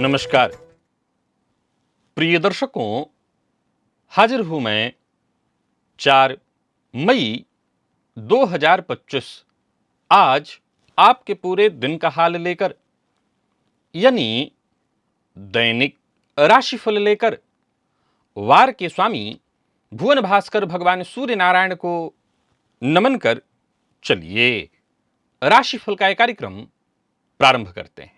नमस्कार प्रिय दर्शकों, हाजिर हूं मैं 4 मई 2025 आज आपके पूरे दिन का हाल लेकर, यानी दैनिक राशिफल लेकर वार के स्वामी भुवन भास्कर भगवान सूर्य नारायण को नमन कर चलिए राशिफल का एक कार्यक्रम प्रारंभ करते हैं।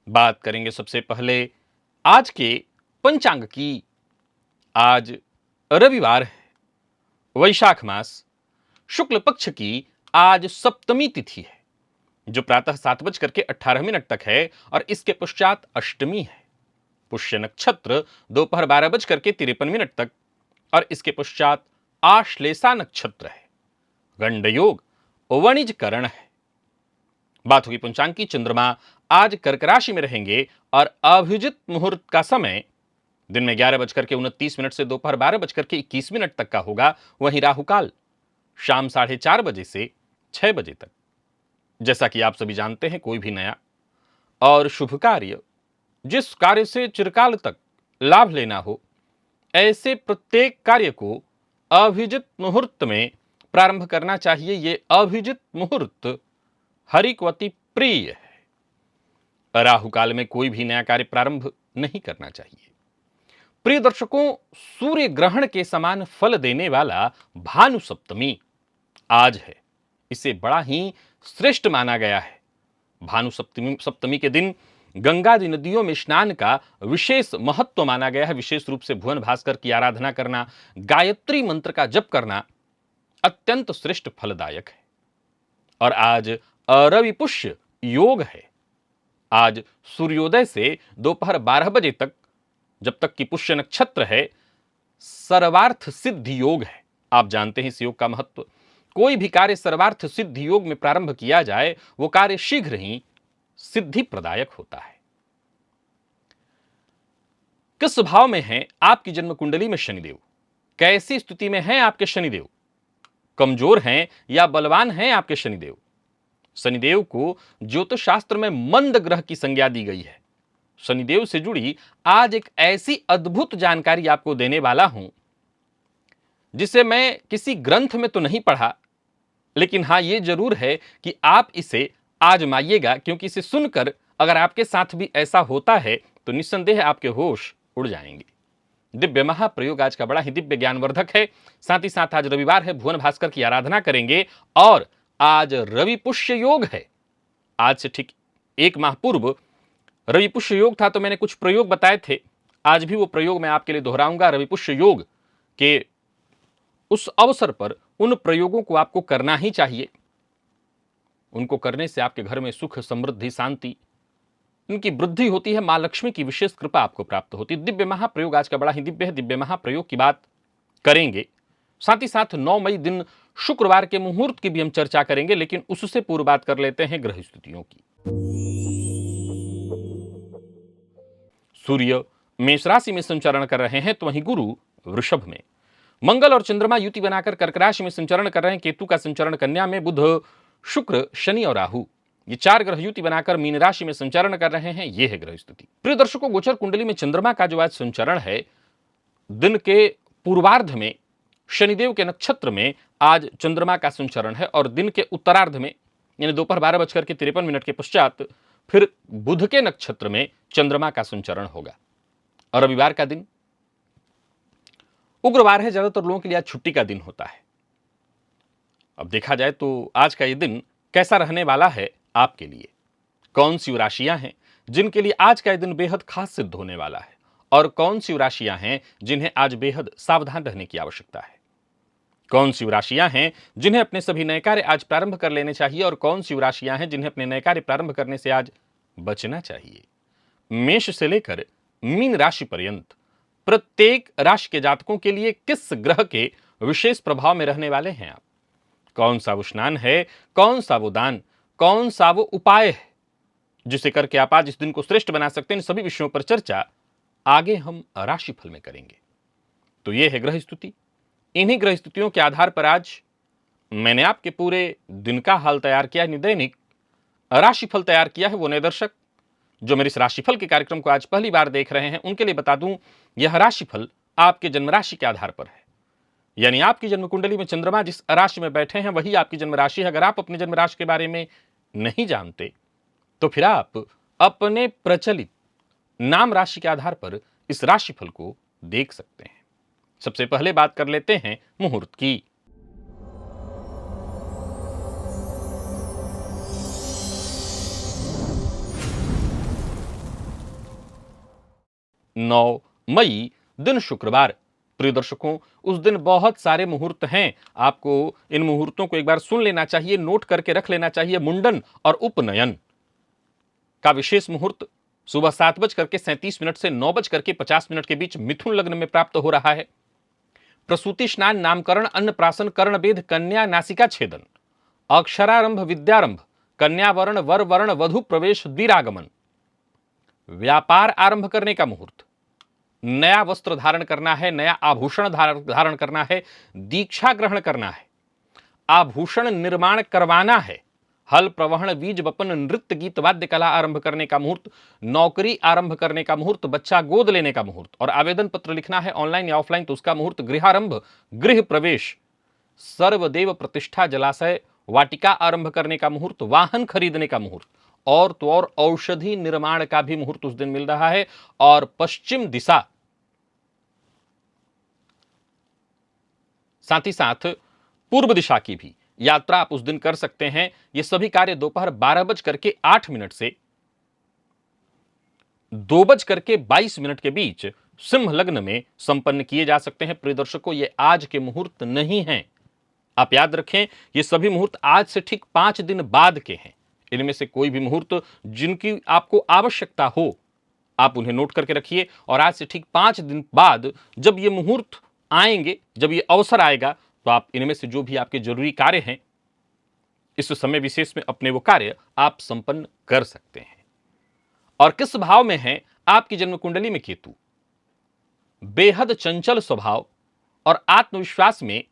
बात करेंगे सबसे पहले आज के पंचांग की। आज रविवार है, वैशाख मास शुक्ल पक्ष की आज सप्तमी तिथि है, जो प्रातः 7:18 तक है और इसके पश्चात अष्टमी है। पुष्य नक्षत्र दोपहर 12:53 तक और इसके पश्चात आश्लेषा नक्षत्र है। गंड योग वणिज करण है। बात होगी पंचांग की। चंद्रमा आज कर्क राशि में रहेंगे और अभिजित मुहूर्त का समय दिन में 11:29 से दोपहर 12:21 तक का होगा। वहीं राहुकाल शाम 4:30 बजे से 6 बजे तक। जैसा कि आप सभी जानते हैं, कोई भी नया और शुभ कार्य, जिस कार्य से चिरकाल तक लाभ लेना हो, ऐसे प्रत्येक कार्य को अभिजित मुहूर्त में प्रारंभ करना चाहिए। ये अभिजित मुहूर्त हरि को अति प्रिय है। राहु काल में कोई भी नया कार्य प्रारंभ नहीं करना चाहिए। प्रिय दर्शकों, सूर्य ग्रहण के समान फल देने वाला भानु सप्तमी आज है। इसे बड़ा ही श्रेष्ठ माना गया है। भानु सप्तमी के दिन गंगादि नदियों में स्नान का विशेष महत्व माना गया है। विशेष रूप से भुवन भास्कर की आराधना करना, गायत्री मंत्र का जप करना अत्यंत श्रेष्ठ फलदायक है। और आज रवि पुष्य योग है। आज सूर्योदय से दोपहर 12 बजे तक, जब तक कि पुष्य नक्षत्र है, सर्वार्थ सिद्धि योग है। आप जानते हैं इस योग का महत्व। कोई भी कार्य सर्वार्थ सिद्धि योग में प्रारंभ किया जाए, वो कार्य शीघ्र ही सिद्धि प्रदायक होता है। किस भाव में है आपकी जन्म कुंडली में शनिदेव? कैसी स्थिति में है आपके शनिदेव? कमजोर हैं या बलवान हैं आपके शनिदेव? शनिदेव को ज्योतिष शास्त्र में मंद ग्रह की संज्ञा दी गई है। शनिदेव से जुड़ी आज एक ऐसी अद्भुत जानकारी आपको देने वाला हूं, जिसे मैं किसी ग्रंथ में तो नहीं पढ़ा, लेकिन हां, यह जरूर है कि आप इसे आजमाइएगा, क्योंकि इसे सुनकर अगर आपके साथ भी ऐसा होता है तो निस्संदेह आपके होश उड़ जाएंगे। दिव्य महाप्रयोग आज का बड़ा ही दिव्य ज्ञानवर्धक है। साथ ही साथ आज रविवार है, भुवन भास्कर की आराधना करेंगे और आज रवि पुष्य योग है। आज से ठीक 1 माह पूर्व रवि पुष्य योग था, तो मैंने कुछ प्रयोग बताए थे। आज भी वो प्रयोग मैं आपके लिए दोहराऊंगा। रवि पुष्य योग के उस अवसर पर उन प्रयोगों को आपको करना ही चाहिए। उनको करने से आपके घर में सुख, समृद्धि, शांति, इनकी वृद्धि होती है। मां लक्ष्मी की विशेष कृपा आपको प्राप्त होती है। दिव्य महाप्रयोग आज का बड़ा ही दिव्य है। दिव्य महाप्रयोग की बात करेंगे। साथ ही साथ 9 मई दिन शुक्रवार के मुहूर्त की भी हम चर्चा करेंगे, लेकिन उससे पूर्व बात कर लेते हैं ग्रह स्थितियों की। सूर्य मेष राशि में संचरण कर रहे हैं, तो वहीं गुरु वृषभ में। मंगल और चंद्रमा युति बनाकर कर्क राशि में संचरण कर रहे हैं। केतु का संचरण कन्या में। बुध, शुक्र, शनि और राहु, ये 4 ग्रह युति बनाकर मीन राशि में संचरण कर रहे हैं। यह है ग्रह स्थिति। प्रिय दर्शकों, गोचर कुंडली में चंद्रमा का जो आज संचरण है, दिन के पूर्वार्ध में शनिदेव के नक्षत्र में आज चंद्रमा का संचरण है और दिन के उत्तरार्ध में, यानी दोपहर 12:53 के पश्चात फिर बुध के नक्षत्र में चंद्रमा का संचरण होगा। और रविवार का दिन उग्रवार है। ज्यादातर लोगों के लिए आज छुट्टी का दिन होता है। अब देखा जाए तो आज का यह दिन कैसा रहने वाला है आपके लिए। कौन सी राशियां हैं जिनके लिए आज का यह दिन बेहद खास सिद्ध होने वाला है, और कौन सी राशियां हैं जिन्हें आज बेहद सावधान रहने की आवश्यकता है। कौन सी राशियां हैं जिन्हें अपने सभी नए कार्य आज प्रारंभ कर लेने चाहिए, और कौन सी राशियां हैं जिन्हें अपने नए कार्य प्रारंभ करने से आज बचना चाहिए। मेष से लेकर मीन राशि पर्यंत प्रत्येक राशि के जातकों के लिए किस ग्रह के विशेष प्रभाव में रहने वाले हैं आप, कौन सा वो स्नान है, कौन सा वो दान, कौन सा वो उपाय है जिसे करके आप आज इस दिन को श्रेष्ठ बना सकते हैं, इन सभी विषयों पर चर्चा आगे हम राशिफल में करेंगे। तो यह है ग्रह स्तुति। इन्हीं ग्रह स्तुतियों के आधार पर आज मैंने आपके पूरे दिन का हाल तैयार किया है, दैनिक राशिफल तैयार किया है। वो नए दर्शक जो मेरे इस राशिफल के कार्यक्रम को आज पहली बार देख रहे हैं, उनके लिए बता दूं, यह राशिफल आपके जन्म राशि के आधार पर है। यानी आपकी जन्म कुंडली में चंद्रमा जिस राशि में बैठे हैं वही आपकी जन्म राशि है। अगर आप अपने जन्म राशि के बारे में नहीं जानते तो फिर आप अपने प्रचलित नाम राशि के आधार पर इस राशिफल को देख सकते हैं। सबसे पहले बात कर लेते हैं मुहूर्त की। 9 मई दिन शुक्रवार। प्रिय दर्शकों, उस दिन बहुत सारे मुहूर्त हैं। आपको इन मुहूर्तों को एक बार सुन लेना चाहिए, नोट करके रख लेना चाहिए। मुंडन और उपनयन का विशेष मुहूर्त सुबह 7:37 से 9:50 के बीच मिथुन लग्न में प्राप्त हो रहा है। प्रसूति स्नान, नामकरण, अन्नप्राशन, कर्णवेध, कन्या नासिका छेदन, अक्षरारंभ, विद्यारंभ, कन्यावरण, वर वर्ण, वधु प्रवेश, द्विरागमन, व्यापार आरंभ करने का मुहूर्त, नया वस्त्र धारण करना है, नया आभूषण धारण करना है, दीक्षा ग्रहण करना है, आभूषण निर्माण करवाना है, हल प्रवहन, बीज वपन, नृत्य गीत वाद्य कला आरंभ करने का मुहूर्त, नौकरी आरंभ करने का मुहूर्त, बच्चा गोद लेने का मुहूर्त, और आवेदन पत्र लिखना है ऑनलाइन या ऑफलाइन तो उसका मुहूर्त, गृहारंभ, गृह प्रवेश, सर्वदेव प्रतिष्ठा, जलाशय, वाटिका आरंभ करने का मुहूर्त, वाहन खरीदने का मुहूर्त, और तो और औषधि निर्माण का भी मुहूर्त उस दिन मिल रहा है। और पश्चिम दिशा, साथ ही साथ पूर्व दिशा की भी यात्रा आप उस दिन कर सकते हैं। ये सभी कार्य दोपहर 12:08 से 2:22 के बीच सिंह लग्न में संपन्न किए जा सकते हैं। प्रिय दर्शकों, ये आज के मुहूर्त नहीं हैं। आप याद रखें, ये सभी मुहूर्त आज से ठीक 5 दिन बाद के हैं। इनमें से कोई भी मुहूर्त जिनकी आपको आवश्यकता हो, आप उन्हें नोट करके रखिए। और आज से ठीक 5 दिन बाद जब ये मुहूर्त आएंगे, जब ये अवसर आएगा, तो आप इनमें से जो भी आपके जरूरी कार्य हैं, इस समय विशेष में अपने वो कार्य आप संपन्न कर सकते हैं। और किस भाव में है आपकी जन्म कुंडली में केतु? बेहद चंचल स्वभाव और आत्मविश्वास में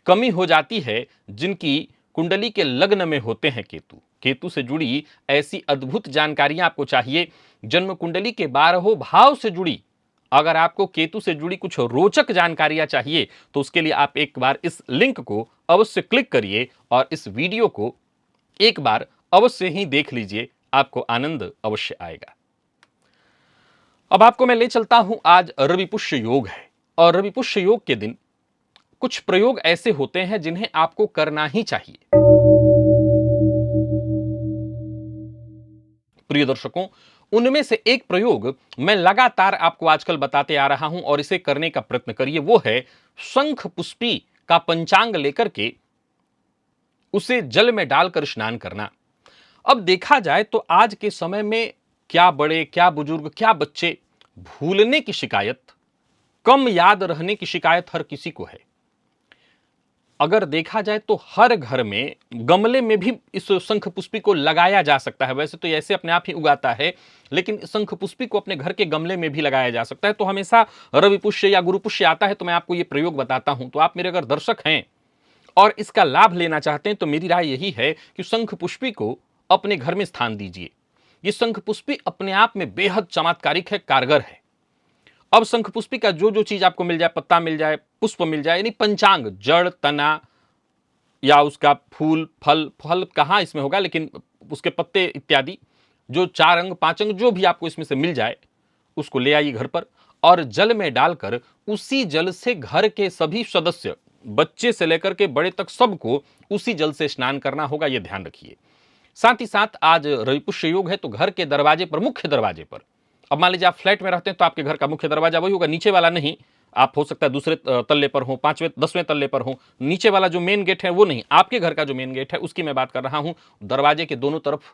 कमी हो जाती है जिनकी कुंडली के लग्न में होते हैं केतु। केतु से जुड़ी ऐसी अद्भुत जानकारियां आपको चाहिए, जन्म कुंडली के 12 भाव से जुड़ी। अगर आपको केतु से जुड़ी कुछ रोचक जानकारियां चाहिए तो उसके लिए आप एक बार इस लिंक को अवश्य क्लिक करिए और इस वीडियो को एक बार अवश्य ही देख लीजिए, आपको आनंद अवश्य आएगा। अब आपको मैं ले चलता हूं, आज रवि पुष्य योग है और रवि पुष्य योग के दिन कुछ प्रयोग ऐसे होते हैं जिन्हें आपको करना ही चाहिए। प्रिय दर्शकों, उनमें से एक प्रयोग मैं लगातार आपको आजकल बताते आ रहा हूं और इसे करने का प्रयत्न करिए। वो है शंख पुष्पी का पंचांग लेकर के उसे जल में डालकर स्नान करना। अब देखा जाए तो आज के समय में क्या बड़े, क्या बुजुर्ग, क्या बच्चे, भूलने की शिकायत, कम याद रहने की शिकायत हर किसी को है। अगर देखा जाए तो हर घर में गमले में भी इस शंख पुष्पी को लगाया जा सकता है। वैसे तो ऐसे अपने आप ही उगाता है, लेकिन शंख पुष्पी को अपने घर के गमले में भी लगाया जा सकता है। तो हमेशा रवि पुष्य या गुरु पुष्य आता है तो मैं आपको ये प्रयोग बताता हूं। तो आप मेरे अगर दर्शक हैं और इसका लाभ लेना चाहते हैं तो मेरी राय यही है कि शंख पुष्पी को अपने घर में स्थान दीजिए। ये शंख पुष्पी अपने आप में बेहद चमत्कारिक है, कारगर है। अब शंख पुष्पी का जो जो चीज आपको मिल जाए, पत्ता मिल जाए, पुष्प मिल जाए, यानी पंचांग, जड़, तना या उसका फूल, फल कहाँ इसमें होगा, लेकिन उसके पत्ते इत्यादि, जो 4 अंग 5 अंग जो भी आपको इसमें से मिल जाए उसको ले आइए घर पर और जल में डालकर उसी जल से घर के सभी सदस्य, बच्चे से लेकर के बड़े तक, सबको उसी जल से स्नान करना होगा, यह ध्यान रखिए। साथ ही साथ आज रवि पुष्य योग है तो घर के दरवाजे पर, मुख्य दरवाजे पर, अब मान लीजिए आप फ्लैट में रहते हैं तो आपके घर का मुख्य दरवाजा वही होगा, नीचे वाला नहीं। आप हो सकता है दूसरे तल्ले पर हो, 5वें 10वें तल्ले पर हो, नीचे वाला जो मेन गेट है वो नहीं, आपके घर का जो मेन गेट है उसकी मैं बात कर रहा हूं। दरवाजे के दोनों तरफ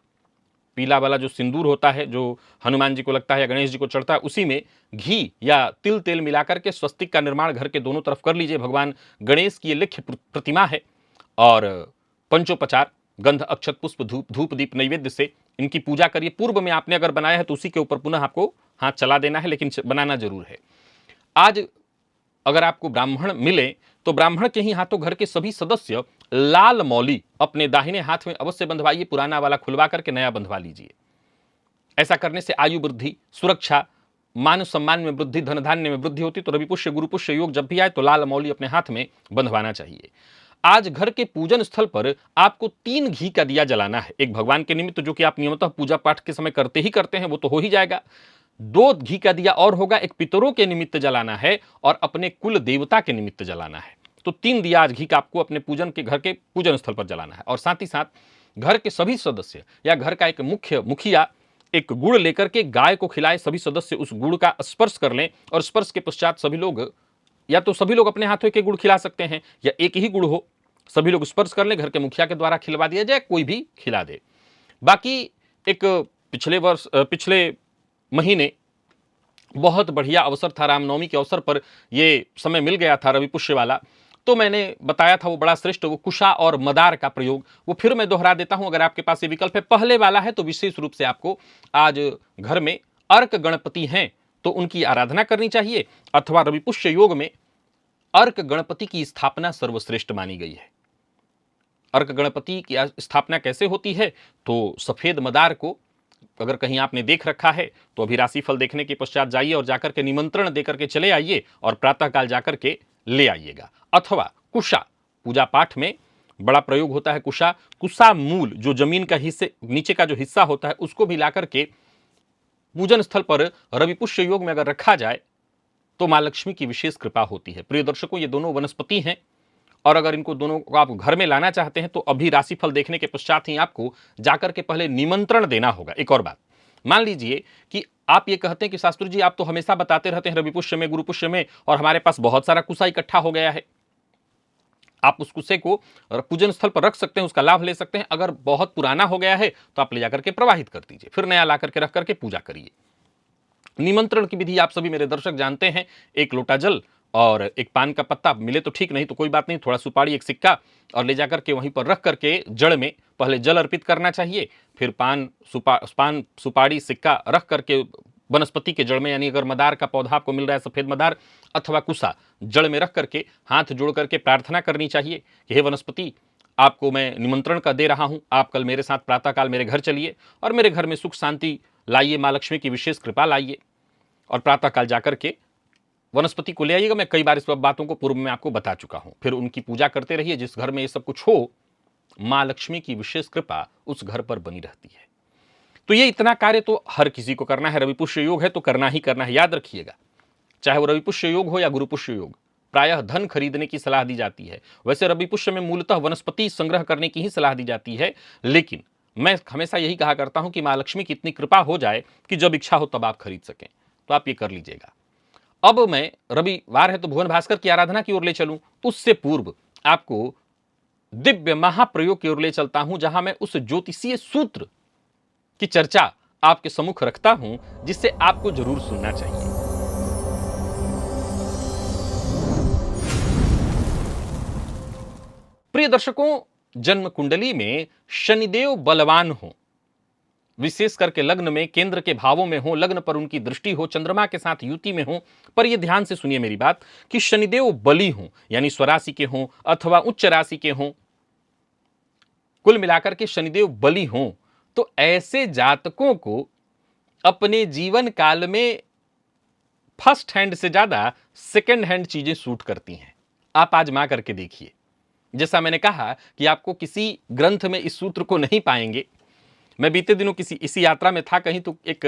पीला वाला जो सिंदूर होता है, जो हनुमान जी को लगता है या गणेश जी को चढ़ता है, उसी में घी या तिल तेल मिलाकर के स्वस्तिक का निर्माण घर के दोनों तरफ कर लीजिए। भगवान गणेश की ये लिख्य प्रतिमा है। और पंचोपचार गंध अक्षत पुष्प धूप धूप दीप नैवेद्य से इनकी पूजा करिए। पूर्व में आपने अगर बनाया है तो उसी के ऊपर पुनः आपको हाथ चला देना है, लेकिन बनाना जरूर है। आज अगर आपको ब्राह्मण मिले तो ब्राह्मण के ही हाथों घर के सभी सदस्य लाल मौली अपने दाहिने हाथ में अवश्य बंधवाइए। पुराना वाला खुलवा करके नया बंधवा लीजिए। ऐसा करने से आयु वृद्धि, सुरक्षा, मान सम्मान में वृद्धि, धन धान्य में वृद्धि होती। तो रवि पुष्य गुरु पुष्य योग जब भी आए तो लाल मौली अपने हाथ में बंधवाना चाहिए। आज घर के पूजन स्थल पर आपको 3 घी का दिया जलाना है। एक भगवान के निमित्त, जो कि आप नियमतः पूजा पाठ के समय करते ही करते हैं, वो तो हो ही जाएगा। 2 घी का दिया और होगा, एक पितरों के निमित्त जलाना है और अपने कुल देवता के निमित्त जलाना है। तो 3 दिया आज घी का आपको अपने पूजन के घर के पूजन स्थल पर जलाना है। और साथ ही साथ घर के सभी सदस्य या घर का एक मुखिया एक गुड़ लेकर के गाय को खिलाए। सभी सदस्य उस गुड़ का स्पर्श कर लें और स्पर्श के पश्चात सभी लोग, या तो सभी लोग अपने हाथों के गुड़ खिला सकते हैं या एक ही गुड़ हो, सभी लोग स्पर्श कर लें, घर के मुखिया के द्वारा खिलवा दिया जाए, कोई भी खिला दे। बाकी एक पिछले महीने बहुत बढ़िया अवसर था, रामनवमी के अवसर पर ये समय मिल गया था रवि पुष्य वाला, तो मैंने बताया था वो बड़ा श्रेष्ठ, वो कुशा और मदार का प्रयोग, वो फिर मैं दोहरा देता हूं। अगर आपके पास ये विकल्प है, पहले वाला है तो विशेष रूप से आपको आज घर में अर्क गणपति हैं तो उनकी आराधना करनी चाहिए, अथवा रवि पुष्य योग में अर्क गणपति की स्थापना सर्वश्रेष्ठ मानी गई है। अर्क गणपति की स्थापना कैसे होती है? तो सफेद मदार को अगर कहीं आपने देख रखा है तो अभी राशिफल देखने के पश्चात जाइए और जाकर के निमंत्रण देकर के चले आइए और प्रातःकाल जाकर के ले आइएगा। अथवा कुशा, पूजा पाठ में बड़ा प्रयोग होता है कुशा मूल, जो जमीन का हिस्से नीचे का जो हिस्सा होता है उसको भी लाकर के पूजन स्थल पर रवि पुष्य योग में अगर रखा जाए तो मां लक्ष्मी की विशेष कृपा होती है। प्रिय दर्शकों, ये दोनों वनस्पति हैं और अगर इनको दोनों को आप घर में लाना चाहते हैं तो अभी राशिफल देखने के पश्चात ही आपको जाकर के पहले निमंत्रण देना होगा। एक और बात, मान लीजिए कि आप ये कहते हैं कि शास्त्री जी आप तो हमेशा बताते रहते हैं रवि पुष्य में, गुरु पुष्य में, और हमारे पास बहुत सारा कुशा इकट्ठा हो गया है। आप उस कुशे को पूजन स्थल पर रख सकते हैं, उसका लाभ ले सकते हैं। अगर बहुत पुराना हो गया है तो आप ले जाकर के प्रवाहित कर दीजिए, फिर नया ला करके रख करके पूजा करिए। निमंत्रण की विधि आप सभी मेरे दर्शक जानते हैं। 1 लोटा जल और एक पान का पत्ता, मिले तो ठीक, नहीं तो कोई बात नहीं, थोड़ा सुपारी, एक सिक्का, और ले जाकर के वहीं पर रख करके जड़ में पहले जल अर्पित करना चाहिए, फिर पान सुपारी सिक्का रख करके वनस्पति के जड़ में, यानी अगर मदार का पौधा आपको मिल रहा है, सफेद मदार अथवा कुशा, जड़ में रख करके हाथ जोड़ करके प्रार्थना करनी चाहिए कि हे वनस्पति, आपको मैं निमंत्रण का दे रहा हूं, आप कल मेरे साथ प्रातःकाल मेरे घर चलिए और मेरे घर में सुख शांति लाइए, मां लक्ष्मी की विशेष कृपा लाइए। और प्रातःकाल जाकर के वनस्पति को ले आइएगा। मैं कई बार इस बातों को पूर्व में आपको बता चुका हूं। फिर उनकी पूजा करते रहिए। जिस घर में ये सब कुछ हो, मां लक्ष्मी की विशेष कृपा उस घर पर बनी रहती है। तो ये इतना कार्य तो हर किसी को करना है। रवि पुष्य योग है तो करना ही करना है, याद रखिएगा। चाहे वो रवि पुष्य योग हो या गुरु पुष्य योग, प्रायः धन खरीदने की सलाह दी जाती है। वैसे रवि पुष्य में मूलतः वनस्पति संग्रह करने की ही सलाह दी जाती है, लेकिन मैं हमेशा यही कहा करता हूं कि मां लक्ष्मी की इतनी कृपा हो जाए कि जब इच्छा हो तब आप खरीद सकें, तो आप ये कर लीजिएगा। अब मैं रविवार है तो भुवन भास्कर की आराधना की ओर ले चलूं, उससे पूर्व आपको दिव्य महाप्रयोग की ओर ले चलता हूं, जहां मैं उस ज्योतिषीय सूत्र की चर्चा आपके सम्मुख रखता हूं जिससे आपको जरूर सुनना चाहिए। प्रिय दर्शकों, जन्म कुंडली में शनिदेव बलवान हो, विशेष करके लग्न में केंद्र के भावों में हो, लग्न पर उनकी दृष्टि हो, चंद्रमा के साथ युति में हो, पर यह ध्यान से सुनिए मेरी बात कि शनिदेव बली हो, यानी स्वराशि के हो अथवा उच्च राशि के हो, कुल मिलाकर के शनिदेव बली हो, तो ऐसे जातकों को अपने जीवन काल में फर्स्ट हैंड से ज्यादा सेकंड हैंड चीजें सूट करती हैं। आप आजमा करके देखिए। जैसा मैंने कहा कि आपको किसी ग्रंथ में इस सूत्र को नहीं पाएंगे। मैं बीते दिनों इसी यात्रा में था कहीं, तो एक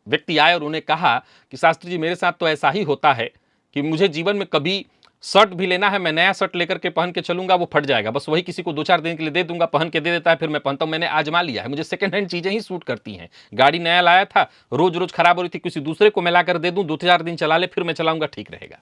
व्यक्ति आए और उन्होंने कहा कि शास्त्री जी मेरे साथ तो ऐसा ही होता है कि मुझे जीवन में कभी शर्ट भी लेना है, मैं नया शर्ट लेकर के पहन के चलूंगा, वो फट जाएगा, बस वही किसी को 2-4 दिन के लिए दे दूंगा, पहन के दे देता है, फिर मैं पहनता हूं। मैंने आजमा लिया है, मुझे सेकंड हैंड चीजें ही सूट करती हैं। गाड़ी नया लाया था, रोज रोज खराब हो रही थी, किसी दूसरे को मैं लाकर दे दूं, 2-4 दिन चला ले, फिर मैं चलाऊंगा, ठीक रहेगा।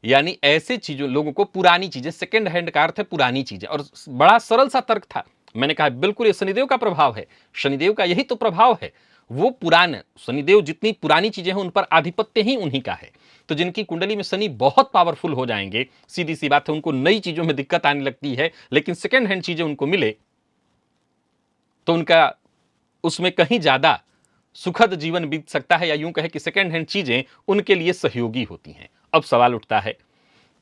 यानी ऐसे चीजों लोगों को पुरानी चीजें, सेकंड हैंड का अर्थ है पुरानी चीजें। और बड़ा सरल सा तर्क था, मैंने कहा बिल्कुल ये शनिदेव का प्रभाव है, शनिदेव का यही तो प्रभाव है। वो पुराने शनिदेव जितनी पुरानी चीजें हैं उन पर आधिपत्य ही उन्हीं का है। तो जिनकी कुंडली में शनि बहुत पावरफुल हो जाएंगे, सीधी सी बात है उनको नई चीजों में दिक्कत आने लगती है, लेकिन सेकेंड हैंड चीजें उनको मिले तो उनका उसमें कहीं ज्यादा सुखद जीवन बीत सकता है, या यूं कहे कि सेकेंड हैंड चीजें उनके लिए सहयोगी होती हैं। अब सवाल उठता है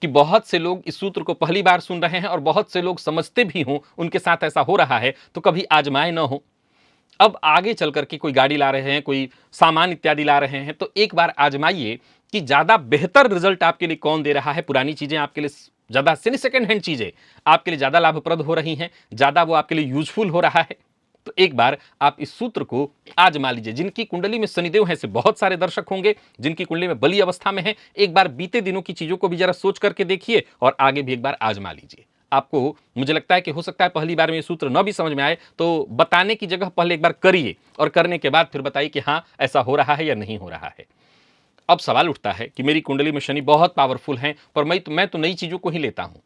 कि बहुत से लोग इस सूत्र को पहली बार सुन रहे हैं और बहुत से लोग समझते भी हों, उनके साथ ऐसा हो रहा है, तो कभी आजमाए ना हो। अब आगे चल करके कोई गाड़ी ला रहे हैं, कोई सामान इत्यादि ला रहे हैं, तो एक बार आजमाइए कि ज्यादा बेहतर रिजल्ट आपके लिए कौन दे रहा है। पुरानी चीजें आपके लिए ज्यादा, सेकंड हैंड चीजें आपके लिए ज्यादा लाभप्रद हो रही हैं, ज्यादा वो आपके लिए यूजफुल हो रहा है। तो एक बार आप इस सूत्र को आजमा लीजिए। जिनकी कुंडली में शनिदेव है से बहुत सारे दर्शक होंगे, जिनकी कुंडली में बली अवस्था में है, एक बार बीते दिनों की चीजों को भी जरा सोच करके देखिए और आगे भी एक बार आजमा लीजिए। आपको, मुझे लगता है कि हो सकता है पहली बार में ये सूत्र न भी समझ में आए, तो बताने की जगह पहले एक बार करिए और करने के बाद फिर बताइए कि हाँ ऐसा हो रहा है या नहीं हो रहा है। अब सवाल उठता है कि मेरी कुंडली में शनि बहुत पावरफुल है, पर मैं तो नई चीजों को ही लेता हूं।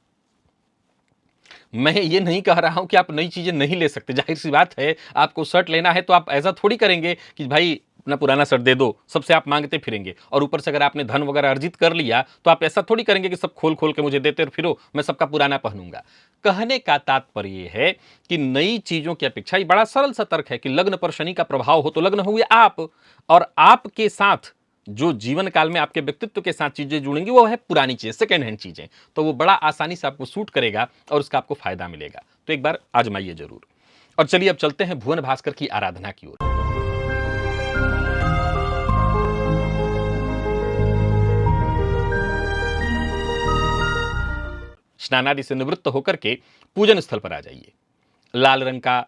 मैं ये नहीं कह रहा हूं कि आप नई चीजें नहीं ले सकते। जाहिर सी बात है, आपको शर्ट लेना है तो आप ऐसा थोड़ी करेंगे कि भाई अपना पुराना शर्ट दे दो, सबसे आप मांगते फिरेंगे। और ऊपर से अगर आपने धन वगैरह अर्जित कर लिया तो आप ऐसा थोड़ी करेंगे कि सब खोल खोल के मुझे देते फिरो, मैं सबका पुराना पहनूंगा। कहने का तात्पर्य है कि नई चीजों की अपेक्षा, ये बड़ा सरल सा तर्क है कि लग्न पर शनि का प्रभाव हो तो लग्न हुए आप, और आपके साथ जो जीवन काल में आपके व्यक्तित्व के साथ चीजें जुड़ेंगी वो है पुरानी चीजें, सेकेंड हैंड चीजें, तो वो बड़ा आसानी से आपको सूट करेगा और उसका आपको फायदा मिलेगा। तो एक बार आजमाइए जरूर। और चलिए अब चलते हैं भुवन भास्कर की आराधना की ओर। स्नानादि से निवृत्त होकर के पूजन स्थल पर आ जाइए। लाल रंग का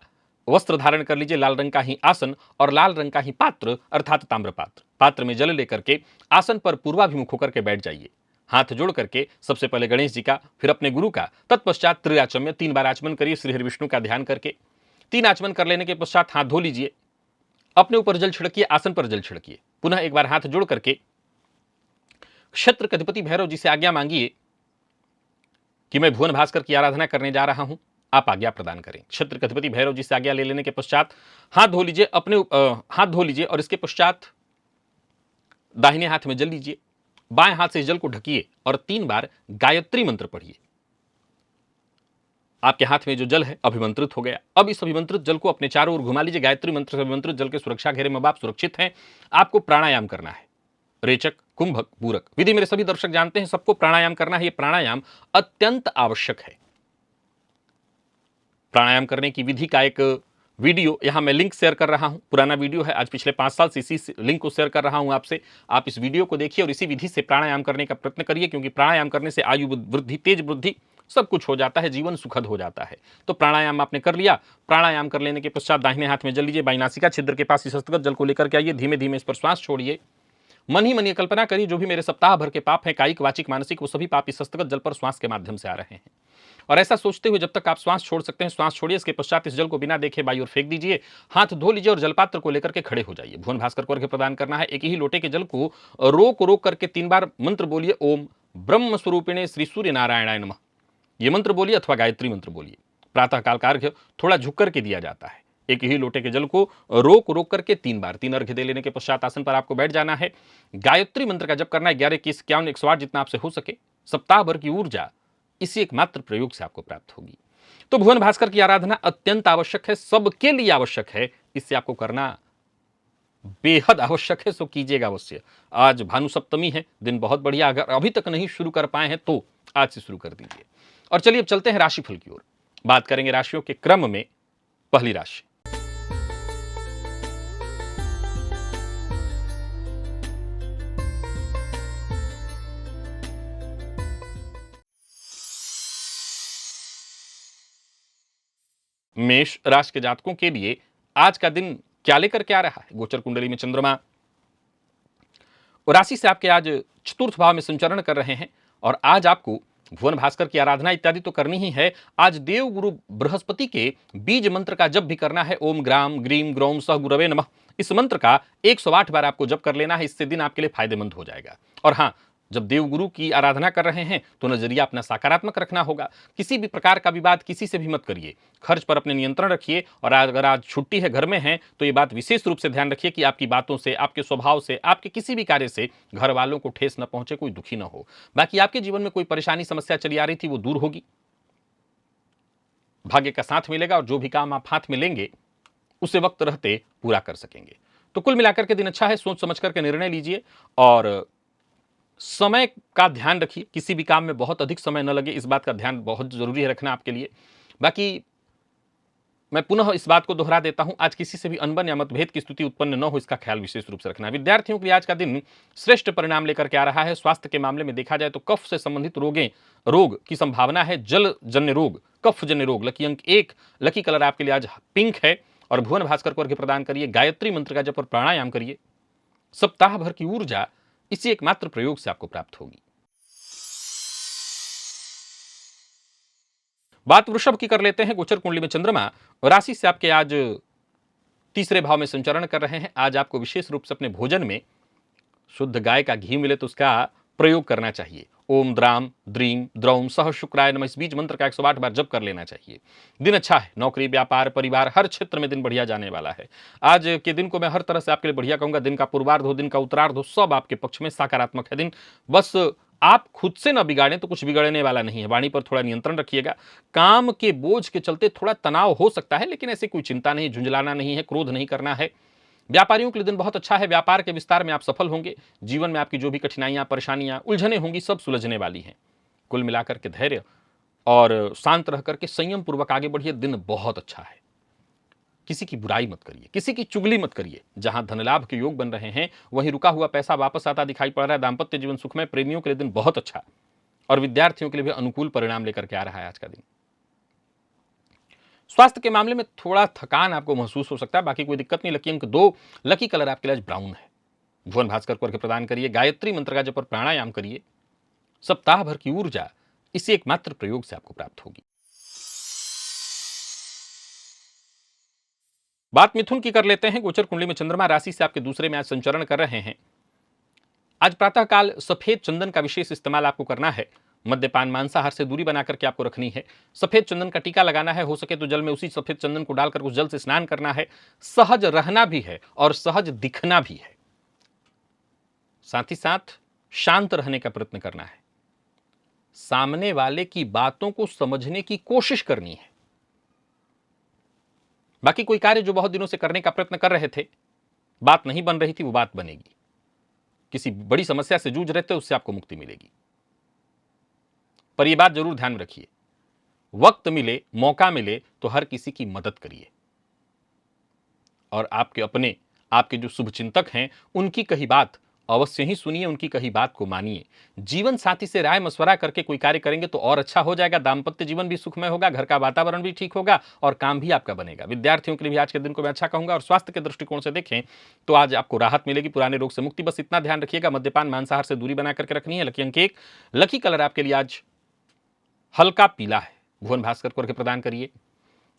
वस्त्र धारण कर लीजिए, लाल रंग का ही आसन और लाल रंग का ही पात्र अर्थात ताम्र पात्र। पात्र में जल लेकर के आसन पर पूर्वाभिमुख होकर के बैठ जाइए। हाथ जोड़ करके सबसे पहले गणेश जी का, फिर अपने गुरु का, तत्पश्चात त्रियाचम्य 3 बार आचमन करिए श्री हरि विष्णु का ध्यान करके। 3 आचमन कर लेने के पश्चात हाथ धो लीजिए, अपने ऊपर जल छिड़किए, आसन पर जल छिड़किए। पुनः एक बार हाथ जोड़ करके क्षेत्र के अधिपति भैरव जी से आज्ञा मांगिए कि मैं भुवन भास्कर की आराधना करने जा रहा हूं, आप आज्ञा प्रदान करें। क्षेत्र के अधिपति भैरव जी से आज्ञा ले लेने के पश्चात हाथ धो लीजिए, हाथ धो लीजिए और इसके पश्चात दाहिने हाथ में जल लीजिए, बाएं हाथ से जल को ढकिए और 3 बार गायत्री मंत्र पढ़िए। आपके हाथ में जो जल है अभिमंत्रित हो गया। अब इस अभिमंत्रित जल को अपने चारों ओर घुमा लीजिए। गायत्री मंत्र से अभिमंत्रित जल के सुरक्षा घेरे में आप सुरक्षित हैं। आपको प्राणायाम करना है, रेचक, कुंभक, पूरक विधि मेरे सभी दर्शक जानते हैं, सबको प्राणायाम करना है। यह प्राणायाम अत्यंत आवश्यक है। प्राणायाम करने की विधि का एक वीडियो यहां मैं लिंक शेयर कर रहा हूं, पुराना वीडियो है, आज पिछले 5 साल से इसी लिंक को शेयर कर रहा हूं आपसे। आप इस वीडियो को देखिए और इसी विधि से प्राणायाम करने का प्रयत्न करिए, क्योंकि प्राणायाम करने से आयु वृद्धि, तेज वृद्धि सब कुछ हो जाता है, जीवन सुखद हो जाता है। तो प्राणायाम आपने कर लिया। प्राणायाम कर लेने के पश्चात दाहिने हाथ में जल लीजिए, बाईं नासिका छिद्र के पास इस हस्तगत जल को लेकर के आइए। धीमे धीमे इस पर श्वास छोड़िए। मन ही मन ये कल्पना करिए जो भी मेरे सप्ताह भर के पाप हैं, कायिक, वाचिक, मानसिक, वो सभी पाप इस हस्तगत जल पर श्वास के माध्यम से आ रहे हैं। और ऐसा सोचते हुए जब तक आप श्वास छोड़ सकते हैं श्वास छोड़िए। इसके पश्चात इस जल को बिना देखे बाई ओर फेंक दीजिए, हाथ धो लीजिए और जलपात्र को लेकर के खड़े हो जाइए। भुवन भास्कर को अर्घ्य प्रदान करना है। एक ही लोटे के जल को रोक रोक करके 3 बार मंत्र बोलिए, ओम ब्रह्म स्वरूपिणे श्री सूर्य नारायणाय नमः, ये मंत्र बोलिए अथवा गायत्री मंत्र बोलिए। प्रातः काल का अर्घ्य थोड़ा झुक करके दिया जाता है। एक ही लोटे के जल को रोक रोक करके 3 बार, 3 अर्घ्य दे लेने के पश्चात आसन पर आपको बैठ जाना है। गायत्री मंत्र का जप करना है 11, 21, 51, 108 जितना आपसे हो सके। सप्ताह भर की ऊर्जा इसी एकमात्र प्रयोग से आपको प्राप्त होगी। तो भुवन भास्कर की आराधना अत्यंत आवश्यक है, सबके लिए आवश्यक है। इससे आपको करना बेहद आवश्यक है, सो कीजिएगा अवश्य। आज भानु सप्तमी है, दिन बहुत बढ़िया। अगर अभी तक नहीं शुरू कर पाए हैं तो आज से शुरू कर दीजिए। और चलिए अब चलते हैं राशिफल की ओर। बात करेंगे राशियों के क्रम में। पहली राशि मेष राशि के जातकों के लिए आज का दिन क्या लेकर के आ रहा है। गोचर कुंडली में चंद्रमा राशि से आपके आज चतुर्थ भाव में संचरण कर रहे हैं और आज आपको भुवन भास्कर की आराधना इत्यादि तो करनी ही है। आज देव गुरु बृहस्पति के बीज मंत्र का जप भी करना है। ओम ग्राम ग्रीम ग्रौम सह गुरवे नमः, इस मंत्र का 108 बार आपको जप कर लेना है। इससे दिन आपके लिए फायदेमंद हो जाएगा। और हाँ, जब देवगुरु की आराधना कर रहे हैं तो नजरिया अपना सकारात्मक रखना होगा। किसी भी प्रकार का विवाद किसी से भी मत करिए। खर्च पर अपने नियंत्रण रखिए और अगर आज छुट्टी है, घर में हैं, तो ये बात विशेष रूप से ध्यान रखिए कि आपकी बातों से, आपके स्वभाव से, आपके किसी भी कार्य से घर वालों को ठेस न पहुंचे, कोई दुखी न हो। बाकी आपके जीवन में कोई परेशानी समस्या चली आ रही थी वो दूर होगी, भाग्य का साथ मिलेगा और जो भी काम आप हाथ में लेंगे उसे वक्त रहते पूरा कर सकेंगे। तो कुल मिलाकर के दिन अच्छा है। सोच समझ करके निर्णय लीजिए और समय का ध्यान रखिए। किसी भी काम में बहुत अधिक समय न लगे, इस बात का ध्यान बहुत जरूरी है रखना आपके लिए। बाकी मैं पुनः इस बात को दोहरा देता हूं, आज किसी से भी अनबन या मतभेद की स्थिति उत्पन्न न हो, इसका ख्याल विशेष रूप से रखना। विद्यार्थियों के लिए आज का दिन श्रेष्ठ परिणाम लेकर के आ रहा है। स्वास्थ्य के मामले में देखा जाए तो कफ से संबंधित रोग की संभावना है। जल जन्य रोग, कफ जन्य रोग। लकी अंक 1, लकी कलर आपके लिए आज पिंक है और भुवन भास्कर को अर्घ्य प्रदान करिए। गायत्री मंत्र का जप और प्राणायाम करिए। सप्ताह भर की ऊर्जा इसी एकमात्र प्रयोग से आपको प्राप्त होगी। बात वृषभ की कर लेते हैं। गोचर कुंडली में चंद्रमा राशि से आपके आज तीसरे भाव में संचरण कर रहे हैं। आज आपको विशेष रूप से अपने भोजन में शुद्ध गाय का घी मिले तो उसका प्रयोग करना चाहिए। ओम द्राम द्रीम द्रौम सह शुक्राय नमः, इस बीज मंत्र का 108 बार जप कर लेना चाहिए। दिन अच्छा है। नौकरी, व्यापार, परिवार, हर क्षेत्र में दिन बढ़िया जाने वाला है। आज के दिन को मैं हर तरह से आपके लिए बढ़िया कहूंगा। दिन का पूर्वार्ध हो, दिन का उत्तरार्ध हो, सब आपके पक्ष में सकारात्मक है दिन। बस आप खुद से न बिगाड़ें तो कुछ बिगड़ने वाला नहीं है। वाणी पर थोड़ा नियंत्रण रखिएगा। काम के बोझ के चलते थोड़ा तनाव हो सकता है, लेकिन ऐसे कोई चिंता नहीं, झुंझलाना नहीं है, क्रोध नहीं करना है। व्यापारियों के लिए दिन बहुत अच्छा है। व्यापार के विस्तार में आप सफल होंगे। जीवन में आपकी जो भी कठिनाइयां, परेशानियां, उलझने होंगी, सब सुलझने वाली हैं। कुल मिलाकर के धैर्य और शांत रह करके संयम पूर्वक आगे बढ़िए। दिन बहुत अच्छा है। किसी की बुराई मत करिए, किसी की चुगली मत करिए। जहां धन लाभ के योग बन रहे हैं वहीं रुका हुआ पैसा वापस आता दिखाई पड़ रहा है। दाम्पत्य जीवन सुखमय। प्रेमियों के लिए दिन बहुत अच्छा और विद्यार्थियों के लिए भी अनुकूल परिणाम लेकर के आ रहा है आज का दिन। स्वास्थ्य के मामले में थोड़ा थकान आपको महसूस हो सकता है, बाकी कोई दिक्कत नहीं। लकी अंक 2, लकी कलर आपके लिए ब्राउन है। भुवन भास्कर को अर्घ्य प्रदान करिए। गायत्री मंत्र का जप और प्राणायाम करिए। सप्ताह भर की ऊर्जा इसी एकमात्र प्रयोग से आपको प्राप्त होगी। बात मिथुन की कर लेते हैं। गोचर कुंडली में चंद्रमा राशि से आपके दूसरे में आज संचरण कर रहे हैं। आज प्रातःकाल सफेद चंदन का विशेष इस्तेमाल आपको करना है। मद्यपान, मांसाहार से दूरी बनाकर के आपको रखनी है। सफेद चंदन का टीका लगाना है। हो सके तो जल में उसी सफेद चंदन को डालकर उस जल से स्नान करना है। सहज रहना भी है और सहज दिखना भी है। साथ ही साथ शांत रहने का प्रयत्न करना है। सामने वाले की बातों को समझने की कोशिश करनी है। बाकी कोई कार्य जो बहुत दिनों से करने का प्रयत्न कर रहे थे, बात नहीं बन रही थी, वो बात बनेगी। किसी बड़ी समस्या से जूझ रहे थे, उससे आपको मुक्ति मिलेगी। पर यह बात जरूर ध्यान में रखिए, वक्त मिले, मौका मिले तो हर किसी की मदद करिए और आपके जो शुभचिंतक हैं उनकी कही बात अवश्य ही सुनिए, उनकी कही बात को मानिए। जीवन साथी से राय मशवरा करके कोई कार्य करेंगे तो और अच्छा हो जाएगा। दाम्पत्य जीवन भी सुखमय होगा, घर का वातावरण भी ठीक होगा और काम भी आपका बनेगा। विद्यार्थियों के लिए भी आज के दिन को मैं अच्छा कहूंगा और स्वास्थ्य के दृष्टिकोण से देखें तो आज आपको राहत मिलेगी, पुराने रोग से मुक्ति। बस इतना ध्यान रखिएगा, मद्यपान, मांसाहार से दूरी बना करके रखनी है। लकी अंक 1, लकी कलर आपके लिए आज हल्का पीला है। भुवन भास्कर को अर्घ्य प्रदान करिए।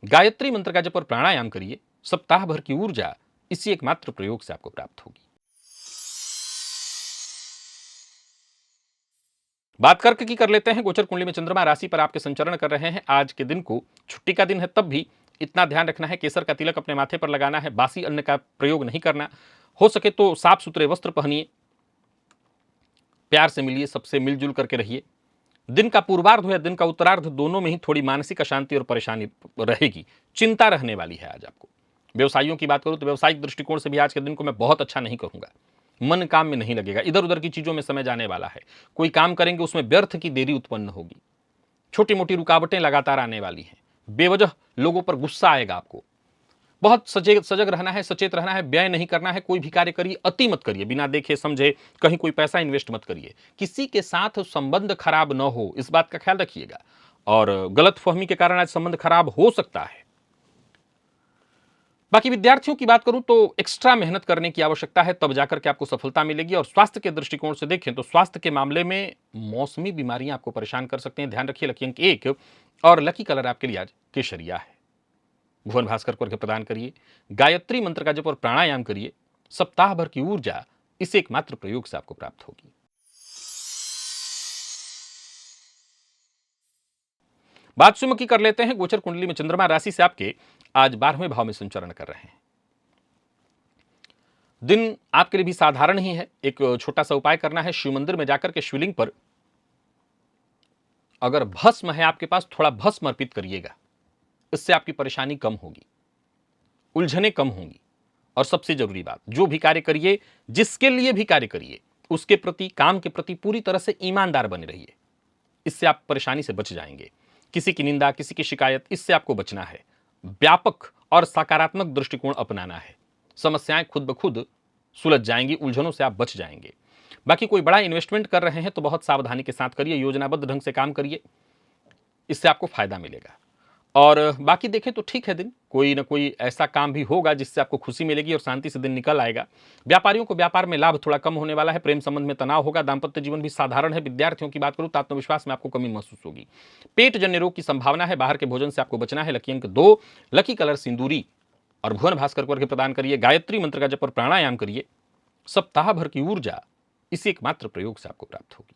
गायत्री मंत्र का जप और प्राणायाम करिए। सप्ताह भर की ऊर्जा इसी एकमात्र प्रयोग से आपको प्राप्त होगी। बात कर्क की कर लेते हैं। गोचर कुंडली में चंद्रमा राशि पर आपके संचरण कर रहे हैं। आज के दिन को छुट्टी का दिन है, तब भी इतना ध्यान रखना है, केसर का तिलक अपने माथे पर लगाना है। बासी अन्न का प्रयोग नहीं करना। हो सके तो साफ सुथरे वस्त्र पहनिए। प्यार से मिलिए, सबसे मिलजुल करके रहिए। दिन का पूर्वार्ध हो या दिन का उत्तरार्ध, दोनों में ही थोड़ी मानसिक अशांति और परेशानी रहेगी, चिंता रहने वाली है आज आपको। व्यवसायियों की बात करूं तो व्यावसायिक दृष्टिकोण से भी आज के दिन को मैं बहुत अच्छा नहीं कहूंगा। मन काम में नहीं लगेगा, इधर उधर की चीजों में समय जाने वाला है। कोई काम करेंगे उसमें व्यर्थ की देरी उत्पन्न होगी। छोटी मोटी रुकावटें लगातार आने वाली हैं। बेवजह लोगों पर गुस्सा आएगा आपको। बहुत सजग रहना है, सचेत रहना है, व्यय नहीं करना है। कोई भी कार्य करिए, अति मत करिए, बिना देखे समझे कहीं कोई पैसा इन्वेस्ट मत करिए। किसी के साथ संबंध खराब न हो, इस बात का ख्याल रखिएगा। और गलत फहमी के कारण आज संबंध खराब हो सकता है। बाकी विद्यार्थियों की बात करूं तो एक्स्ट्रा मेहनत करने की आवश्यकता है, तब जाकर के आपको सफलता मिलेगी। और स्वास्थ्य के दृष्टिकोण से देखें तो स्वास्थ्य के मामले में मौसमी बीमारियां आपको परेशान कर सकते हैं, ध्यान रखिए। लकी अंक 1 और लकी कलर आपके लिए आज केसरिया है। भुवन भास्कर को अर्घ्य प्रदान करिए। गायत्री मंत्र का जप और प्राणायाम करिए। सप्ताह भर की ऊर्जा इस एकमात्र प्रयोग से आपको प्राप्त होगी। बात शुभ की कर लेते हैं। गोचर कुंडली में चंद्रमा राशि से आपके आज 12वें भाव में संचरण कर रहे हैं। दिन आपके लिए भी साधारण ही है। एक छोटा सा उपाय करना है, शिव मंदिर में जाकर के शिवलिंग पर अगर भस्म है आपके पास, थोड़ा भस्म अर्पित करिएगा। इससे आपकी परेशानी कम होगी, उलझने कम होंगी। और सबसे जरूरी बात, जो भी कार्य करिए, जिसके लिए भी कार्य करिए, उसके प्रति, काम के प्रति पूरी तरह से ईमानदार बने रहिए। इससे आप परेशानी से बच जाएंगे। किसी की निंदा, किसी की शिकायत, इससे आपको बचना है। व्यापक और सकारात्मक दृष्टिकोण अपनाना है। समस्याएं खुद ब खुद सुलझ जाएंगी, उलझनों से आप बच जाएंगे। बाकी कोई बड़ा इन्वेस्टमेंट कर रहे हैं तो बहुत सावधानी के साथ करिए, योजनाबद्ध ढंग से काम करिए, इससे आपको फायदा मिलेगा। और बाकी देखें तो ठीक है, दिन कोई ना कोई ऐसा काम भी होगा जिससे आपको खुशी मिलेगी और शांति से दिन निकल आएगा। व्यापारियों को व्यापार में लाभ थोड़ा कम होने वाला है। प्रेम संबंध में तनाव होगा। दाम्पत्य जीवन भी साधारण है। विद्यार्थियों की बात करूं तो आत्मविश्वास में आपको कमी महसूस होगी। पेट जन्य रोग की संभावना है। बाहर के भोजन से आपको बचना है। लकी अंक 2, लकी कलर सिंदूरी और भुवन भास्कर को प्रदान करिए। गायत्री मंत्र का जप और प्राणायाम करिए। सप्ताह भर की ऊर्जा इसी एकमात्र प्रयोग से आपको प्राप्त होगी।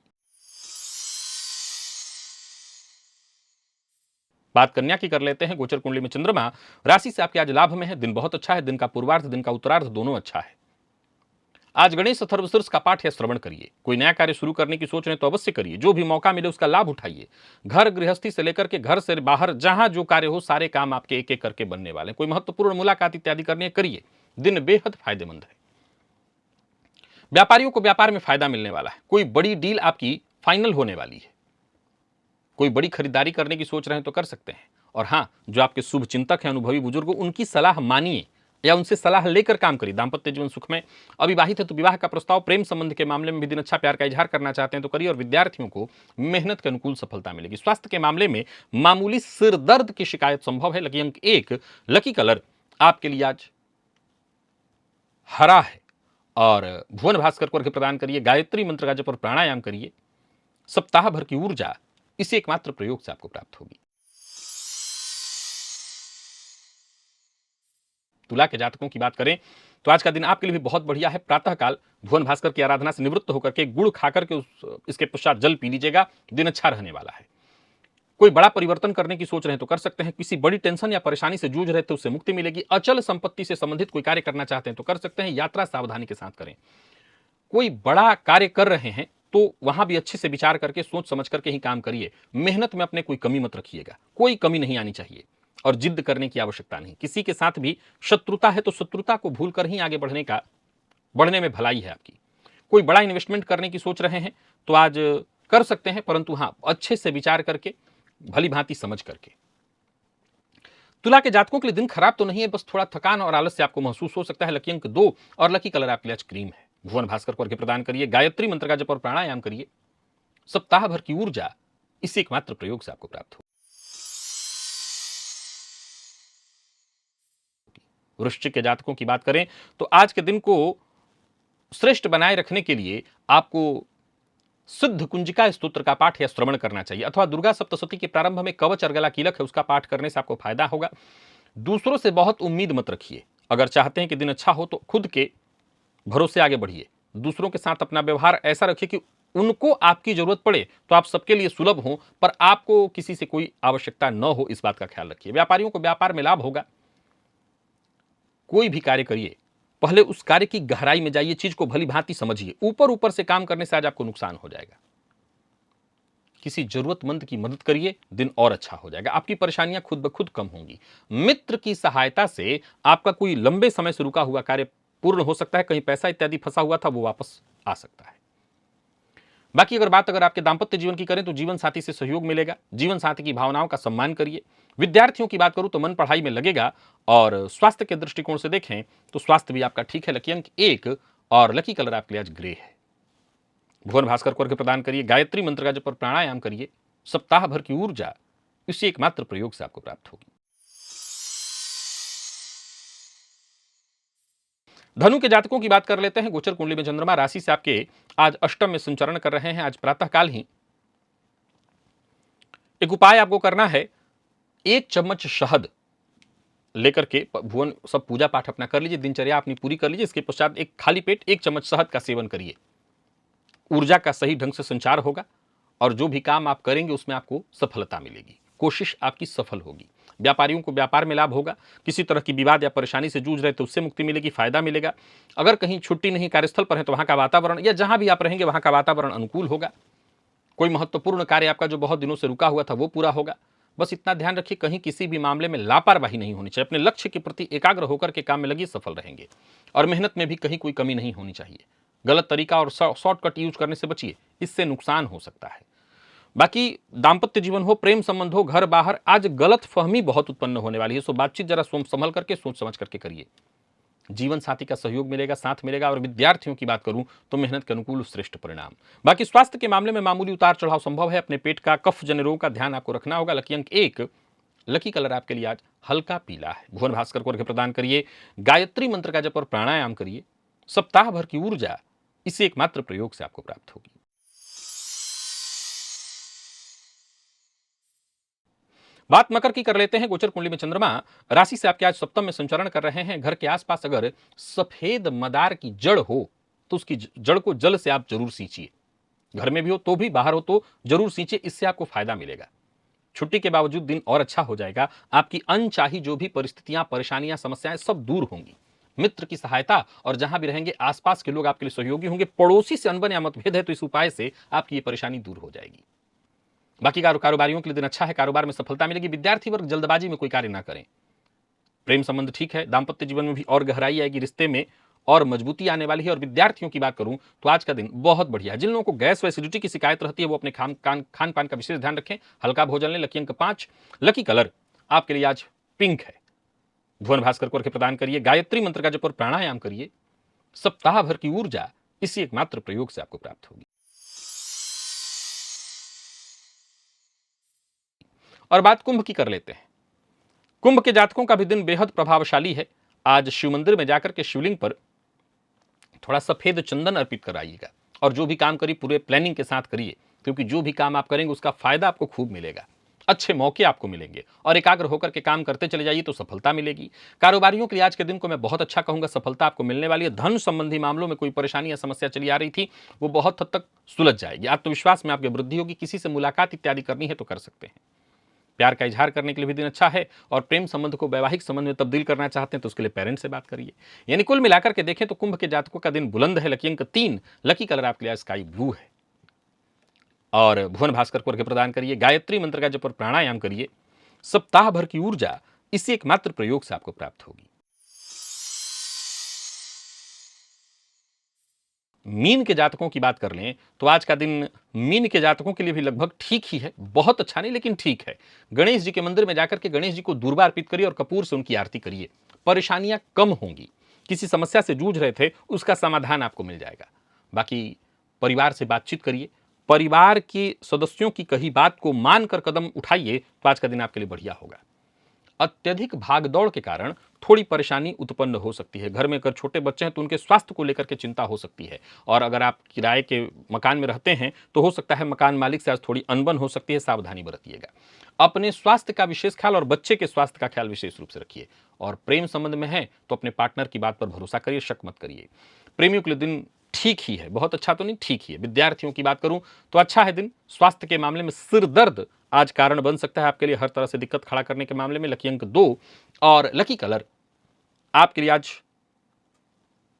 बात कन्या की कर लेते हैं। गोचर कुंडली में चंद्रमा राशि से आपके आज लाभ में है। दिन बहुत अच्छा है। दिन का पूर्वार्ध, दिन का उत्तरार्ध दोनों अच्छा है। आज गणेश अथर्वशीर्ष का पाठ या श्रवण करिए। कोई नया कार्य शुरू करने की सोच रहे तो अवश्य करिए। जो भी मौका मिले उसका लाभ उठाइए। घर गृहस्थी से लेकर के घर से बाहर जहां जो कार्य हो, सारे काम आपके एक एक करके बनने वाले। कोई महत्वपूर्ण मुलाकात इत्यादि करनी है, करिए। दिन बेहद फायदेमंद है। व्यापारियों को व्यापार में फायदा मिलने वाला है। कोई बड़ी डील आपकी फाइनल होने वाली है। कोई बड़ी खरीदारी करने की सोच रहे हैं तो कर सकते हैं। और हाँ, जो आपके शुभ चिंतक हैं, अनुभवी बुजुर्ग, उनकी सलाह मानिए या उनसे सलाह लेकर काम करिए। दाम्पत्य जीवन सुख में। अविवाहित है तो विवाह का प्रस्ताव, प्रेम संबंध के मामले में भी दिन अच्छा, प्यार का इजहार करना चाहते हैं तो करिए। और विद्यार्थियों को मेहनत के अनुकूल सफलता मिलेगी। स्वास्थ्य के मामले में मामूली सिर दर्द की शिकायत संभव है। लकी अंक 1, लकी कलर आपके लिए आज हरा है। और भुवन भास्कर को अर्घ्य प्रदान करिए। गायत्री मंत्र का जप और प्राणायाम करिए। सप्ताह भर की ऊर्जा इसी एकमात्र प्रयोग से आपको प्राप्त होगी। तुला के जातकों की बात करें तो आज का दिन आपके लिए भी बहुत बढ़िया है। प्रातःकाल भुवन भास्कर की आराधना से निवृत्त होकर के गुड़ खाकर के इसके पश्चात जल पी लीजिएगा। दिन अच्छा रहने वाला है। कोई बड़ा परिवर्तन करने की सोच रहे हैं तो कर सकते हैं। किसी बड़ी टेंशन या परेशानी से जूझ रहे तो उससे मुक्ति मिलेगी। अचल संपत्ति से संबंधित कोई कार्य करना चाहते हैं तो कर सकते हैं। यात्रा सावधानी के साथ करें। कोई बड़ा कार्य कर रहे हैं तो वहां भी अच्छे से विचार करके, सोच समझ करके ही काम करिए। मेहनत में अपने कोई कमी मत रखिएगा। कोई कमी नहीं आनी चाहिए और जिद करने की आवश्यकता नहीं। किसी के साथ भी शत्रुता है तो शत्रुता को भूलकर ही आगे बढ़ने में भलाई है आपकी। कोई बड़ा इन्वेस्टमेंट करने की सोच रहे हैं तो आज कर सकते हैं, परंतु हां, अच्छे से विचार करके, भली भांति समझ करके। तुला के जातकों के लिए दिन खराब तो नहीं है, बस थोड़ा थकान और आलस्य आपको महसूस हो सकता है। लकी अंक 2 और लकी कलर आपके लिए आज क्रीम है। भुवन भास्कर को अर्घ्य प्रदान करिए। गायत्री मंत्र का जप और प्राणायाम करिए। सप्ताह भर की ऊर्जा इसी एकमात्र प्रयोग से आपको प्राप्त हो। वृश्चिक के जातकों की बात करें तो आज के दिन को श्रेष्ठ बनाए रखने के लिए आपको सिद्ध कुंजिका स्तोत्र का पाठ या श्रवण करना चाहिए, अथवा दुर्गा सप्तशती के प्रारंभ में कवच अर्गला कीलक है, उसका पाठ करने से आपको फायदा होगा। दूसरों से बहुत उम्मीद मत रखिए। अगर चाहते हैं कि दिन अच्छा हो तो खुद के भरोसे आगे बढ़िए। दूसरों के साथ अपना व्यवहार ऐसा रखिए कि उनको आपकी जरूरत पड़े तो आप सबके लिए सुलभ हो, पर आपको किसी से कोई आवश्यकता न हो, इस बात का ख्याल रखिए। व्यापारियों को व्यापार में लाभ होगा। कोई भी कार्य करिए, पहले उस कार्य की गहराई में जाइए, चीज को भली भांति समझिए। ऊपर ऊपर से काम करने से आज आपको नुकसान हो जाएगा। किसी जरूरतमंद की मदद करिए, दिन और अच्छा हो जाएगा। आपकी परेशानियां खुद ब खुद कम होंगी। मित्र की सहायता से आपका कोई लंबे समय से रुका हुआ कार्य पूर्ण हो सकता है। कहीं पैसा इत्यादि फंसा हुआ था, वो वापस आ सकता है। बाकी अगर आपके दाम्पत्य जीवन की करें तो जीवन साथी से सहयोग मिलेगा। जीवन साथी की भावनाओं का सम्मान करिए। विद्यार्थियों की बात करूं तो मन पढ़ाई में लगेगा। और स्वास्थ्य के दृष्टिकोण से देखें तो स्वास्थ्य भी आपका ठीक है। लकी अंक 1 और लकी कलर आपके लिए आज ग्रे है। भुवन भास्कर को अर्घ्य प्रदान करिए। गायत्री मंत्र का जप और प्राणायाम करिए। सप्ताह भर की ऊर्जा इसी एकमात्र प्रयोग से आपको प्राप्त होगी। धनु के जातकों की बात कर लेते हैं। गोचर कुंडली में चंद्रमा राशि से आपके आज अष्टम में संचरण कर रहे हैं। आज प्रातःकाल ही एक उपाय आपको करना है। 1 चम्मच शहद लेकर के भुवन सब पूजा पाठ अपना कर लीजिए, दिनचर्या अपनी पूरी कर लीजिए। इसके पश्चात एक खाली पेट 1 चम्मच शहद का सेवन करिए। ऊर्जा का सही ढंग से संचार होगा और जो भी काम आप करेंगे उसमें आपको सफलता मिलेगी। कोशिश आपकी सफल होगी। व्यापारियों को व्यापार में लाभ होगा, किसी तरह की विवाद या परेशानी से जूझ रहे तो उससे मुक्ति मिलेगी, फायदा मिलेगा। अगर कहीं छुट्टी नहीं, कार्यस्थल पर है तो वहां का वातावरण या जहां भी आप रहेंगे वहां का वातावरण अनुकूल होगा। कोई महत्वपूर्ण कार्य आपका जो बहुत दिनों से रुका हुआ था वो पूरा होगा। बस इतना ध्यान रखिए, कहीं किसी भी मामले में लापरवाही नहीं होनी चाहिए। अपने लक्ष्य के प्रति एकाग्र होकर के काम में लगी, सफल रहेंगे। और मेहनत में भी कहीं कोई कमी नहीं होनी चाहिए। गलत तरीका और शॉर्टकट यूज करने से बचिए, इससे नुकसान हो सकता है। बाकी दाम्पत्य जीवन हो, प्रेम संबंध हो, घर बाहर, आज गलत फहमी बहुत उत्पन्न होने वाली है। सो बातचीत जरा संभल करके, सोच समझ करके करिए। जीवन साथी का सहयोग मिलेगा, साथ मिलेगा। और विद्यार्थियों की बात करूं तो मेहनत के अनुकूल श्रेष्ठ परिणाम। बाकी स्वास्थ्य के मामले में मामूली उतार चढ़ाव संभव है। अपने पेट का, कफ जन्य रोग का ध्यान आपको रखना होगा। लकी अंक 1, लकी कलर आपके लिए आज हल्का पीला है। भुवन भास्कर को अर्घ्य प्रदान करिए, गायत्री मंत्र का जप और प्राणायाम करिए। सप्ताह भर की ऊर्जा इसी एकमात्र प्रयोग से आपको प्राप्त होगी। बात मकर की कर लेते हैं। गोचर कुंडली में चंद्रमा राशि से आपके आज सप्तम में संचरण कर रहे हैं। घर के आसपास अगर सफेद मदार की जड़ हो तो उसकी जड़ को जल से आप जरूर सींचिए। घर में भी हो तो भी, बाहर हो तो जरूर सींचिए, इससे आपको फायदा मिलेगा। छुट्टी के बावजूद दिन और अच्छा हो जाएगा। आपकी अनचाही जो भी परिस्थितियां, परेशानियां, समस्याएं सब दूर होंगी। मित्र की सहायता और जहां भी रहेंगे आसपास के लोग आपके लिए सहयोगी होंगे। पड़ोसी से अनबन या मतभेद है तो इस उपाय से आपकी ये परेशानी दूर हो जाएगी। बाकी कारोबारियों के लिए दिन अच्छा है, कारोबार में सफलता मिलेगी। विद्यार्थी वर्ग जल्दबाजी में कोई कार्य ना करें। प्रेम संबंध ठीक है, दाम्पत्य जीवन में भी और गहराई आएगी, रिश्ते में और मजबूती आने वाली है। और विद्यार्थियों की बात करूं तो आज का दिन बहुत बढ़िया है। जिन लोगों को गैस व एसिडिटी की शिकायत रहती है वो अपने खान पान का विशेष ध्यान रखें, हल्का भोजन लें। लकी अंक 5, लकी कलर आपके लिए आज पिंक है। भुवन भास्कर को अर्घ्य प्रदान करिए, गायत्री मंत्र का जप और प्राणायाम करिए। सप्ताह भर की ऊर्जा इसी एकमात्र प्रयोग से आपको प्राप्त होगी। और बात कुंभ की कर लेते हैं। कुंभ के जातकों का भी दिन बेहद प्रभावशाली है। आज शिव मंदिर में जाकर के शिवलिंग पर थोड़ा सफेद चंदन अर्पित कराइएगा। और जो भी काम करिए पूरे प्लानिंग के साथ करिए, क्योंकि जो भी काम आप करेंगे उसका फायदा आपको खूब मिलेगा। अच्छे मौके आपको मिलेंगे और एकाग्र होकर के काम करते चले जाइए तो सफलता मिलेगी। कारोबारियों के लिए आज के दिन को मैं बहुत अच्छा कहूंगा, सफलता आपको मिलने वाली है। धन संबंधी मामलों में कोई परेशानी या समस्या चली आ रही थी वो बहुत हद तक सुलझ जाएगी। आत्मविश्वास में आपकी वृद्धि होगी। किसी से मुलाकात इत्यादि करनी है तो कर सकते हैं। प्यार का इजहार करने के लिए भी दिन अच्छा है। और प्रेम संबंध को वैवाहिक संबंध में तब्दील करना चाहते हैं तो उसके लिए पेरेंट्स से बात करिए। यानी कुल मिलाकर के देखें तो कुंभ के जातकों का दिन बुलंद है। लकी अंक 3, लकी कलर आपके लिए स्काई ब्लू है। और भुवन भास्कर को अर्घ्य प्रदान करिए, गायत्री मंत्र का जप और प्राणायाम करिए। सप्ताह भर की ऊर्जा इसी एकमात्र प्रयोग से आपको प्राप्त होगी। मीन के जातकों की बात कर लें तो आज का दिन मीन के जातकों के लिए भी लगभग ठीक ही है। बहुत अच्छा नहीं लेकिन ठीक है। गणेश जी के मंदिर में जाकर के गणेश जी को दूर्वा अर्पित करिए और कपूर से उनकी आरती करिए। परेशानियां कम होंगी। किसी समस्या से जूझ रहे थे उसका समाधान आपको मिल जाएगा। बाकी परिवार से बातचीत करिए। परिवार के सदस्यों की कही बात को मानकर कदम उठाइए तो आज का दिन आपके लिए बढ़िया होगा। अत्यधिक भागदौड़ के कारण थोड़ी परेशानी उत्पन्न हो सकती है। घर में अगर छोटे बच्चे हैं तो उनके स्वास्थ्य को लेकर के चिंता हो सकती है। और अगर आप किराए के मकान में रहते हैं तो हो सकता है मकान मालिक से आज थोड़ी अनबन हो सकती है, सावधानी बरतिएगा। अपने स्वास्थ्य का विशेष ख्याल और बच्चे के स्वास्थ्य का ख्याल विशेष रूप से रखिए। और प्रेम संबंध में है तो अपने पार्टनर की बात पर भरोसा करिए, शक मत करिए। प्रेमियों के लिए दिन ठीक ही है, बहुत अच्छा तो नहीं, ठीक ही है। विद्यार्थियों की बात करूं तो अच्छा है दिन। स्वास्थ्य के मामले में सिर दर्द आज कारण बन सकता है आपके लिए, हर तरह से दिक्कत खड़ा करने के मामले में। लकी अंक 2 और लकी कलर आपके लिए आज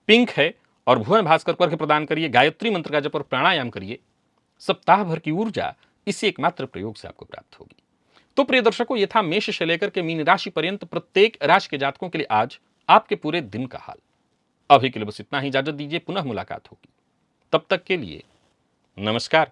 पिंक है। और भुवन भास्कर को अर्घ्य प्रदान करिए, गायत्री मंत्र का जप और प्राणायाम करिए। सप्ताह भर की ऊर्जा इसी एकमात्र प्रयोग से आपको प्राप्त होगी। तो प्रिय दर्शकों, ये था मेष से लेकर के मीन राशि पर्यंत प्रत्येक राशि के जातकों के लिए आज आपके पूरे दिन का हाल। अभी के लिए बस इतना ही, इजाजत दीजिए, पुनः मुलाकात होगी। तब तक के लिए नमस्कार।